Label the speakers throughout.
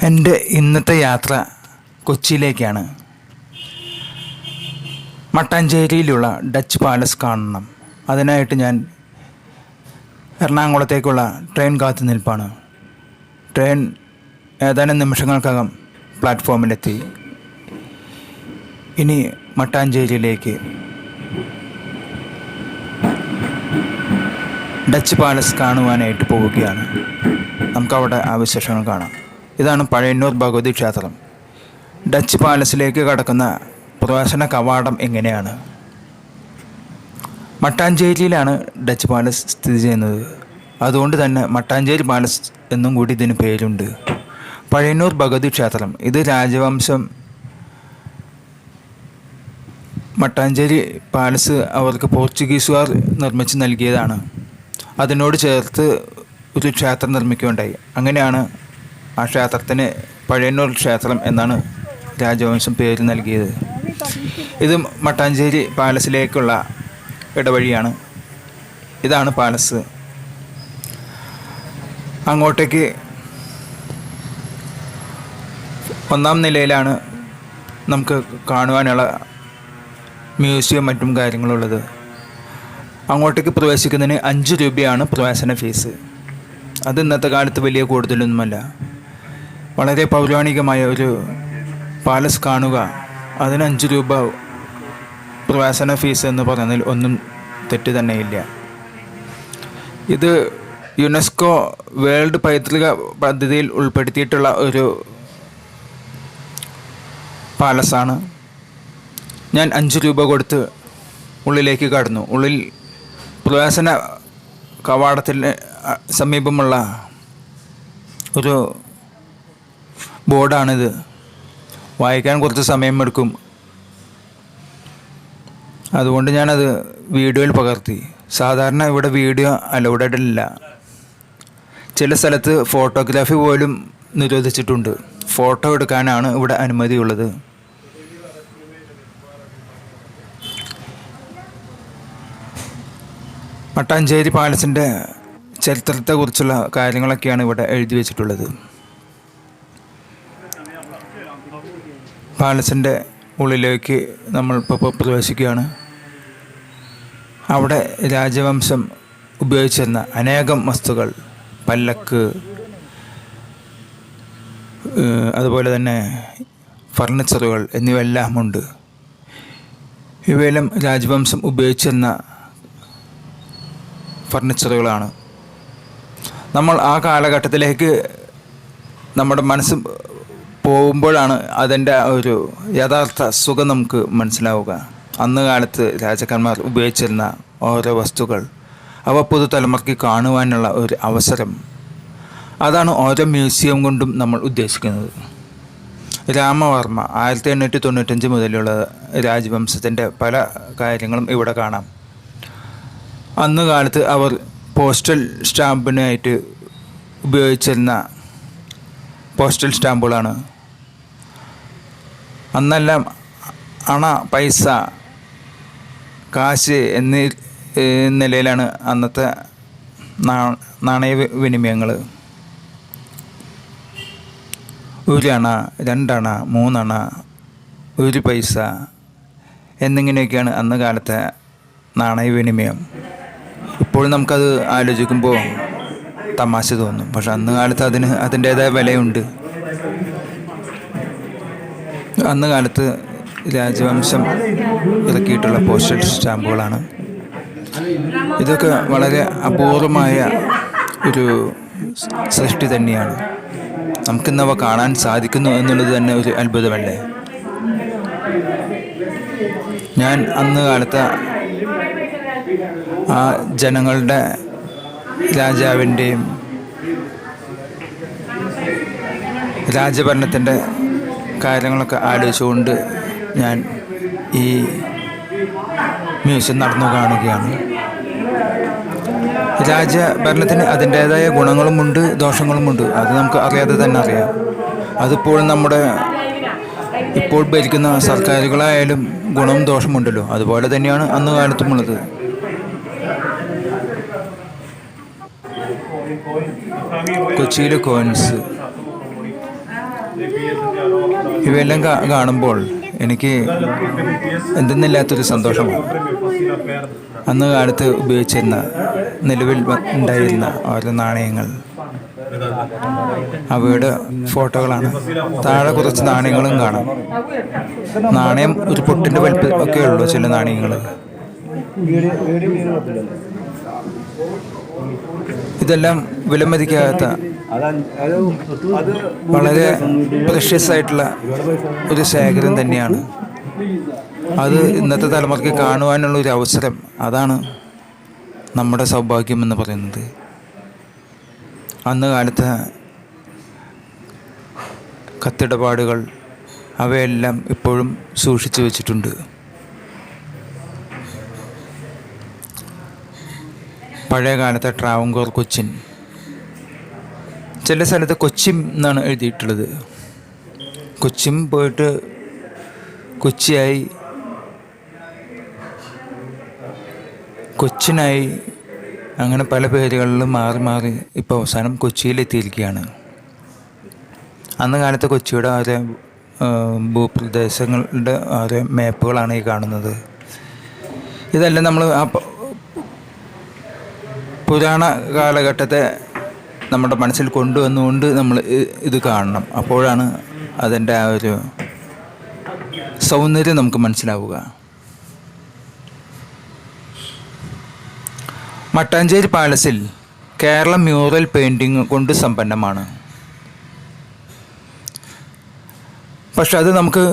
Speaker 1: എൻ്റെ ഇന്നത്തെ യാത്ര കൊച്ചിയിലേക്കാണ്. മട്ടാഞ്ചേരിയിലുള്ള ഡച്ച് പാലസ് കാണണം. അതിനായിട്ട് ഞാൻ എറണാകുളത്തേക്കുള്ള ട്രെയിൻ കാത്തു നിൽപ്പാണ്. ട്രെയിൻ ഏതാനും നിമിഷങ്ങൾക്കകം പ്ലാറ്റ്ഫോമിലെത്തി. ഇനി മട്ടാഞ്ചേരിയിലേക്ക് ഡച്ച് പാലസ് കാണുവാനായിട്ട് പോവുകയാണ്. നമുക്കവിടെ ആ വിശേഷങ്ങൾ കാണാം. ഇതാണ് പഴയന്നൂർ ഭഗവതി ക്ഷേത്രം. ഡച്ച് പാലസിലേക്ക് കടക്കുന്ന പ്രവേശന കവാടം എങ്ങനെയാണ്? മട്ടാഞ്ചേരിയിലാണ് ഡച്ച് പാലസ് സ്ഥിതി ചെയ്യുന്നത്. അതുകൊണ്ട് തന്നെ മട്ടാഞ്ചേരി പാലസ് എന്നും കൂടി ഇതിന് പേരുണ്ട്. പഴയന്നൂർ ഭഗവതി ക്ഷേത്രം ഇത് രാജവംശം മട്ടാഞ്ചേരി പാലസ് അവർക്ക് പോർച്ചുഗീസുകാർ നിർമ്മിച്ച് നൽകിയതാണ്. അതിനോട് ചേർത്ത് ഒരു ക്ഷേത്രം നിർമ്മിക്കുകയുണ്ടായി. അങ്ങനെയാണ് ആ ക്ഷേത്രത്തിന് പഴയന്നൂർ ക്ഷേത്രം എന്നാണ് രാജവംശം പേര് നൽകിയത്. ഇത് മട്ടാഞ്ചേരി പാലസിലേക്കുള്ള ഇടവഴിയാണ്. ഇതാണ് പാലസ്. അങ്ങോട്ടേക്ക് ഒന്നാം നിലയിലാണ് നമുക്ക് കാണുവാനുള്ള മ്യൂസിയം മറ്റും കാര്യങ്ങളുള്ളത്. അങ്ങോട്ടേക്ക് പ്രവേശിക്കുന്നതിന് 5 രൂപയാണ് പ്രവേശന ഫീസ്. അത് ഇന്നത്തെ കാലത്ത് വലിയ കൂടുതലൊന്നുമല്ല. വളരെ പൗരാണികമായ ഒരു പാലസ് കാണുക, അതിന് 5 രൂപ പ്രവേശന ഫീസ് എന്ന് പറയുന്നതിൽ ഒന്നും തെറ്റ് തന്നെയില്ല. ഇത് യുനെസ്കോ വേൾഡ് പൈതൃക പദ്ധതിയിൽ ഉൾപ്പെടുത്തിയിട്ടുള്ള ഒരു പാലസാണ്. ഞാൻ 5 രൂപ കൊടുത്ത് ഉള്ളിലേക്ക് കടന്നു. ഉള്ളിൽ പ്രവേശന കവാടത്തിന് സമീപമുള്ള ഒരു ബോർഡാണിത്. വായിക്കാൻ കുറച്ച് സമയമെടുക്കും. അതുകൊണ്ട് ഞാനത് വീഡിയോയിൽ പകർത്തി. സാധാരണ ഇവിടെ വീഡിയോ അലൗഡഡ് അല്ല. ചില സ്ഥലത്ത് ഫോട്ടോഗ്രാഫി പോലും നിരോധിച്ചിട്ടുണ്ട്. ഫോട്ടോ എടുക്കാനാണ് ഇവിടെ അനുമതിയുള്ളത്. മട്ടാഞ്ചേരി പാലസിൻ്റെ ചരിത്രത്തെക്കുറിച്ചുള്ള കാര്യങ്ങളൊക്കെയാണ് ഇവിടെ എഴുതി വച്ചിട്ടുള്ളത്. പാലസിൻ്റെ ഉള്ളിലേക്ക് നമ്മൾ ഇപ്പോൾ പ്രവേശിക്കുകയാണ്. അവിടെ രാജവംശം ഉപയോഗിച്ചിരുന്ന അനേകം വസ്തുക്കൾ, പല്ലക്ക്, അതുപോലെ തന്നെ ഫർണിച്ചറുകൾ എന്നിവയെല്ലാം ഉണ്ട്. ഇവയെല്ലാം രാജവംശം ഉപയോഗിച്ചിരുന്ന ഫർണിച്ചറുകളാണ്. നമ്മൾ ആ കാലഘട്ടത്തിലേക്ക് നമ്മുടെ മനസ്സ് പോകുമ്പോഴാണ് അതിൻ്റെ ഒരു യഥാർത്ഥ സുഖം നമുക്ക് മനസ്സിലാവുക. അന്ന് കാലത്ത് രാജാക്കന്മാർ ഉപയോഗിച്ചിരുന്ന ഓരോ വസ്തുക്കൾ, അവ പുതുതലമുറയ്ക്ക് കാണുവാനുള്ള ഒരു അവസരം, അതാണ് ഓരോ മ്യൂസിയം കൊണ്ടും നമ്മൾ ഉദ്ദേശിക്കുന്നത്. രാമവർമ്മ 1895 മുതലുള്ള രാജവംശത്തിൻ്റെ പല കാര്യങ്ങളും ഇവിടെ കാണാം. അന്ന് കാലത്ത് അവർ പോസ്റ്റൽ സ്റ്റാമ്പിനായിട്ട് ഉപയോഗിച്ചിരുന്ന പോസ്റ്റൽ സ്റ്റാമ്പുകളാണ്. അന്നെല്ലാം അണ, പൈസ, കാശ് എന്നീ നിലയിലാണ് അന്നത്തെ നാണയ വിനിമയങ്ങൾ. 1 അണ, 2 അണ, 3 അണ, 1 പൈസ എന്നിങ്ങനെയൊക്കെയാണ് അന്ന് കാലത്തെ നാണയ വിനിമയം. ഇപ്പോൾ നമുക്കത് ആലോചിക്കുമ്പോൾ തമാശ തോന്നും. പക്ഷെ അന്ന് കാലത്ത് അതിന് അതിൻ്റേതായ വിലയുണ്ട്. അന്ന് കാലത്ത് രാജവംശം ഇറക്കിയിട്ടുള്ള പോസ്റ്റൽ സ്റ്റാമ്പുകളാണ്. ഇതൊക്കെ വളരെ അപൂർവമായ ഒരു സൃഷ്ടി തന്നെയാണ്. നമുക്കിന്നവ കാണാൻ സാധിക്കുന്നു എന്നുള്ളത് തന്നെ ഒരു അത്ഭുതമല്ലേ. ഞാൻ അന്ന് കാലത്ത് ആ ജനങ്ങളുടെ, രാജാവിൻ്റെയും രാജഭരണത്തിൻ്റെ കാര്യങ്ങളൊക്കെ ആലോചിച്ചുകൊണ്ട് ഞാൻ ഈ മ്യൂസിയം നടന്നു കാണുകയാണ്. രാജഭരണത്തിന് അതിൻ്റേതായ ഗുണങ്ങളുമുണ്ട്, ദോഷങ്ങളുമുണ്ട്. അത് നമുക്ക് അറിയാതെ തന്നെ അറിയാം. അതിപ്പോൾ നമ്മുടെ ഇപ്പോൾ ഭരിക്കുന്ന സർക്കാരുകളായാലും ഗുണവും ദോഷമുണ്ടല്ലോ. അതുപോലെ തന്നെയാണ് അന്ന് കാലത്തുമുള്ളത്. കൊച്ചിയിലെ കോയിൻസ് ഇവയെല്ലാം കാണുമ്പോൾ എനിക്ക് എന്തെന്നില്ലാത്തൊരു സന്തോഷമാണ്. അന്ന് കാലത്ത് ഉപയോഗിച്ചിരുന്ന നിലവിൽ ഉണ്ടായിരുന്ന ഓരോ നാണയങ്ങൾ, അവയുടെ ഫോട്ടോകളാണ്. താഴെ കുറച്ച് നാണയങ്ങളും കാണാം. നാണയം ഒരു പൊട്ടിൻ്റെ വലിപ്പം ഒക്കെ ഉള്ളൂ ചില നാണയങ്ങൾ. ഇതെല്ലാം വിലമതിക്കാത്ത വളരെ പ്രഷ്യസ് ആയിട്ടുള്ള ഒരു ശേഖരം തന്നെയാണ്. അത് ഇന്നത്തെ തലമുറയ്ക്ക് കാണുവാനുള്ള ഒരു അവസരം, അതാണ് നമ്മുടെ സൗഭാഗ്യം എന്ന് പറയുന്നത്. അന്ന് കാലത്തെ കത്തിടപാടുകൾ അവയെല്ലാം ഇപ്പോഴും സൂക്ഷിച്ചു വച്ചിട്ടുണ്ട്. പഴയ കാലത്തെ ട്രാവൻകൂർ കൊച്ചിൻ, ചില സ്ഥലത്ത് കൊച്ചിൻ എന്നാണ് എഴുതിയിട്ടുള്ളത്. കൊച്ചിൻ പോയിട്ട് കൊച്ചിയായി, കൊച്ചിനായി, അങ്ങനെ പല പേരുകളിലും മാറി മാറി ഇപ്പോൾ അവസാനം കൊച്ചിയിലെത്തിയിരിക്കുകയാണ്. അന്ന് കാലത്തെ കൊച്ചിയുടെ ഓരോ ഭൂപ്രദേശങ്ങളുടെ ഓരോ മാപ്പുകളാണ് ഈ കാണുന്നത്. ഇതെല്ലാം നമ്മൾ ആ പുരാണ കാലഘട്ടത്തെ നമ്മുടെ മനസ്സിൽ കൊണ്ടുവന്നുകൊണ്ട് നമ്മൾ ഇത് കാണണം. അപ്പോഴാണ് അതിൻ്റെ ആ ഒരു സൗന്ദര്യം നമുക്ക് മനസ്സിലാവുക. മട്ടാഞ്ചേരി പാലസിൽ കേരള മ്യൂറൽ പെയിൻറ്റിങ് കൊണ്ട് സമ്പന്നമാണ്. പക്ഷെ അത് നമുക്ക്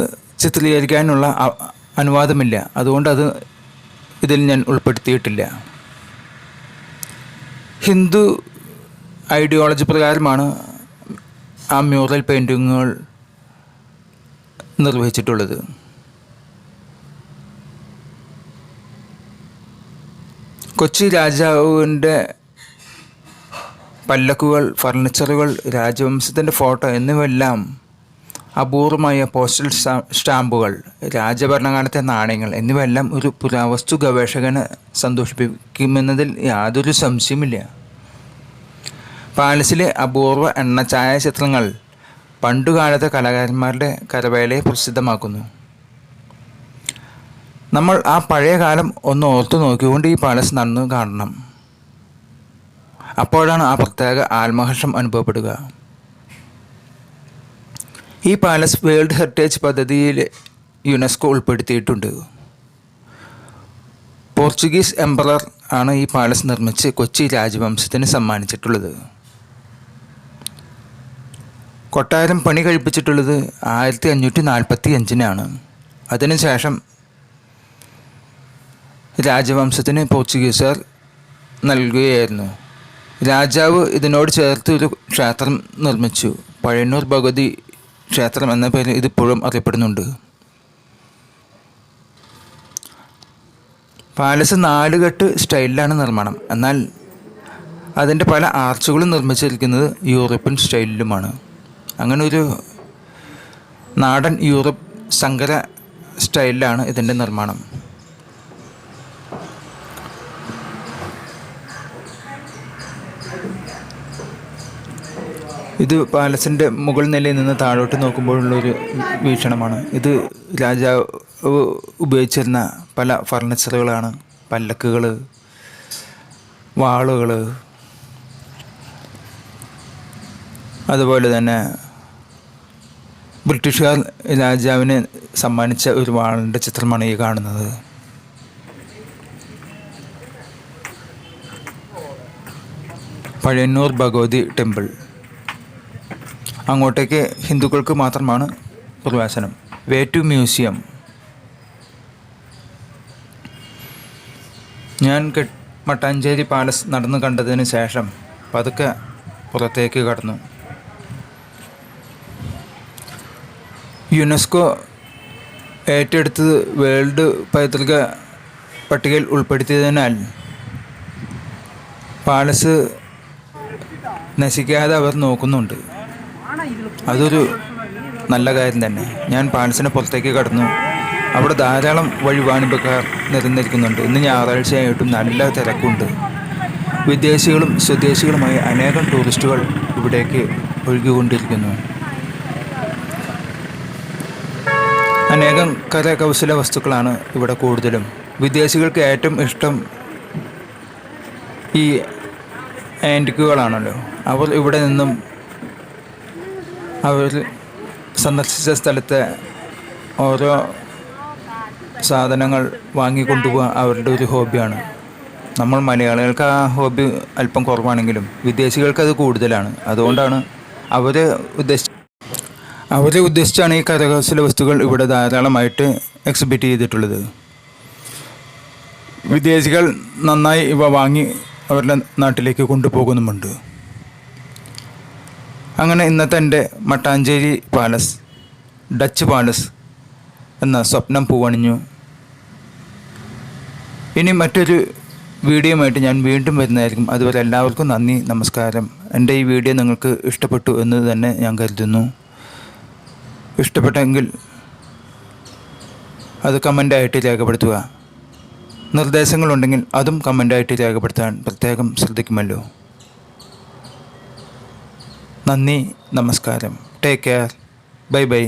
Speaker 1: ചിത്രീകരിക്കാനുള്ള അനുവാദമില്ല. അതുകൊണ്ട് ഇതിൽ ഞാൻ ഉൾപ്പെടുത്തിയിട്ടില്ല. ഹിന്ദു ഐഡിയോളജി പ്രകാരമാണ് ആ മ്യൂറൽ പെയിൻറ്റിങ്ങുകൾ നിർവഹിച്ചിട്ടുള്ളത്. കൊച്ചി രാജാവിൻ്റെ പല്ലക്കുകൾ, ഫർണിച്ചറുകൾ, രാജവംശത്തിൻ്റെ ഫോട്ടോ എന്നിവയെല്ലാം, അപൂർവമായ പോസ്റ്റൽ സ്റ്റാമ്പുകൾ, രാജഭരണകാലത്തെ നാണയങ്ങൾ എന്നിവയെല്ലാം ഒരു പുരാവസ്തു ഗവേഷകനെ സന്തോഷിപ്പിക്കുമെന്നതിൽ യാതൊരു സംശയമില്ല. പാലസിലെ അപൂർവ എണ്ണ ഛായാചിത്രങ്ങൾ പണ്ടുകാലത്തെ കലാകാരന്മാരുടെ കരവേലയെ പ്രസിദ്ധമാക്കുന്നു. നമ്മൾ ആ പഴയ കാലം ഒന്ന് ഓർത്തു നോക്കിക്കൊണ്ട് ഈ പാലസ് നടന്നു കാണണം. അപ്പോഴാണ് ആ പ്രത്യേക ആത്മഹർഷം അനുഭവപ്പെടുക. ഈ പാലസ് വേൾഡ് ഹെറിറ്റേജ് പദ്ധതിയിൽ യുനെസ്കോ ഉൾപ്പെടുത്തിയിട്ടുണ്ട്. പോർച്ചുഗീസ് എംപറർ ആണ് ഈ പാലസ് നിർമ്മിച്ച് കൊച്ചി രാജവംശത്തിന് സമ്മാനിച്ചിട്ടുള്ളത്. കൊട്ടാരം പണി കഴിപ്പിച്ചിട്ടുള്ളത് 1545-നാണ്. അതിനുശേഷം രാജവംശത്തിന് പോർച്ചുഗീസുകാർ നൽകുകയായിരുന്നു. രാജാവ് ഇതിനോട് ചേർത്ത് ഒരു ക്ഷേത്രം നിർമ്മിച്ചു. പഴയന്നൂർ ഭഗവതി ക്ഷേത്രം എന്ന പേര് ഇതിപ്പോഴും അറിയപ്പെടുന്നുണ്ട്. പാലസ് 4 കെട്ട് സ്റ്റൈലിലാണ് നിർമ്മാണം. എന്നാൽ അതിൻ്റെ പല ആർച്ചുകളും നിർമ്മിച്ചിരിക്കുന്നത് യൂറോപ്യൻ സ്റ്റൈലിലുമാണ്. അങ്ങനെ ഒരു നാടൻ യൂറോപ്പ് സങ്കര സ്റ്റൈലിലാണ് ഇതിൻ്റെ നിർമ്മാണം. ഇത് പാലസിൻ്റെ മുകൾ നിലയിൽ നിന്ന് താഴോട്ട് നോക്കുമ്പോഴുള്ളൊരു വീക്ഷണമാണ്. ഇത് രാജാവ് ഉപയോഗിച്ചിരുന്ന പല ഫർണിച്ചറുകളാണ്. പല്ലക്കുകൾ, വാളുകൾ, അതുപോലെ തന്നെ ബ്രിട്ടീഷുകാർ രാജാവിന് സമ്മാനിച്ച ഒരു വാളിൻ്റെ ചിത്രമാണ് ഈ കാണുന്നത്. പഴയന്നൂർ ഭഗവതി ടെമ്പിൾ. അങ്ങോട്ടേക്ക് ഹിന്ദുക്കൾക്ക് മാത്രമാണ് പ്രവേശനം. Way to museum. ഞാൻ മട്ടാഞ്ചേരി പാലസ് നടന്നു കണ്ടതിന് ശേഷം പതുക്കെ പുറത്തേക്ക് കടന്നു. യുനെസ്കോ ഏറ്റെടുത്തത് വേൾഡ് പൈതൃക പട്ടികയിൽ ഉൾപ്പെടുത്തിയതിനാൽ പാലസ് നശിക്കാതെ അവർ നോക്കുന്നുണ്ട്. അതൊരു നല്ല കാര്യം തന്നെ. ഞാൻ പാലസിന് പുറത്തേക്ക് കടന്നു. അവിടെ ധാരാളം വഴിവാണിഭക്കാർ നിരന്നിരിക്കുന്നുണ്ട്. ഇന്ന് ഞായറാഴ്ചയായിട്ടും നല്ല തിരക്കുണ്ട്. വിദേശികളും സ്വദേശികളുമായി അനേകം ടൂറിസ്റ്റുകൾ ഇവിടേക്ക് ഒഴുകിക്കൊണ്ടിരിക്കുന്നു. അനേകം കരകൗശല വസ്തുക്കളാണ് ഇവിടെ കൂടുതലും. വിദേശികൾക്ക് ഏറ്റവും ഇഷ്ടം ഈ ആൻറ്റിക്കുകളാണല്ലോ. അവർ ഇവിടെ നിന്നും അവർ സന്ദർശിച്ച സ്ഥലത്തെ ഓരോ സാധനങ്ങൾ വാങ്ങിക്കൊണ്ടുപോകുക അവരുടെ ഒരു ഹോബിയാണ്. നമ്മൾ മലയാളികൾക്ക് ആ ഹോബി അല്പം കുറവാണെങ്കിലും വിദേശികൾക്ക് അത് കൂടുതലാണ്. അതുകൊണ്ടാണ് അവരെ ഉദ്ദേശിച്ചാണ് ഈ കരകൗശല വസ്തുക്കൾ ഇവിടെ ധാരാളമായിട്ട് എക്സിബിറ്റ് ചെയ്തിട്ടുള്ളത്. വിദേശികൾ നന്നായി ഇവ വാങ്ങി അവരുടെ നാട്ടിലേക്ക് കൊണ്ടുപോകുന്നുമുണ്ട്. അങ്ങനെ ഇന്നത്തെ എൻ്റെ മട്ടാഞ്ചേരി പാലസ്, ഡച്ച് പാലസ് എന്ന സ്വപ്നം പൂവണിഞ്ഞു. ഇനി മറ്റൊരു വീഡിയോയുമായിട്ട് ഞാൻ വീണ്ടും വരുന്നതായിരിക്കും. അതുവരെ എല്ലാവർക്കും നന്ദി, നമസ്കാരം. എൻ്റെ ഈ വീഡിയോ നിങ്ങൾക്ക് ഇഷ്ടപ്പെട്ടു എന്ന് തന്നെ ഞാൻ കരുതുന്നു. ഇഷ്ടപ്പെട്ടെങ്കിൽ അത് കമൻ്റായിട്ട് രേഖപ്പെടുത്തുക. നിർദ്ദേശങ്ങളുണ്ടെങ്കിൽ അതും കമൻ്റായിട്ട് രേഖപ്പെടുത്താൻ പ്രത്യേകം ശ്രദ്ധിക്കുമല്ലോ. നന്ദി, നമസ്കാരം. Take care. Bye bye.